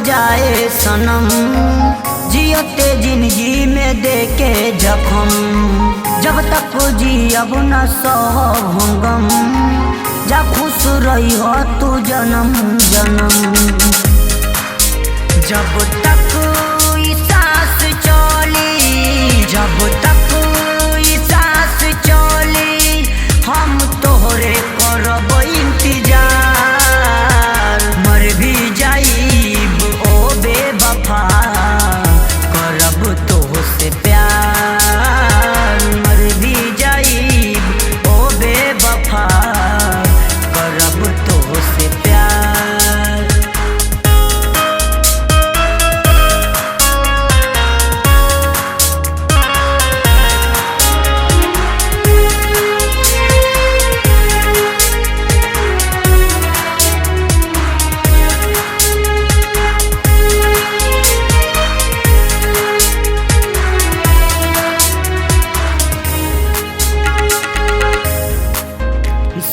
जाए सनम, जियते जिंदगी में देके जखम, जब तक जियब न सहब हम गम, जा खुश रही हो तू जन्म जन्म। जब तक ई सांस चली, जब तक ई सांस चली, हम तोहरे करब इंतजार, मर भी जाइब ओ बेवफा, करब तोहसे प्यार, मर भी जाइब ओ बेवफा, करब तोहसे प्यार।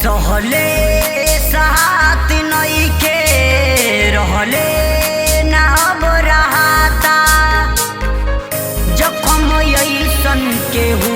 सहले साथ नइखे रहले ना अब रहाता, जखम अइसन केहू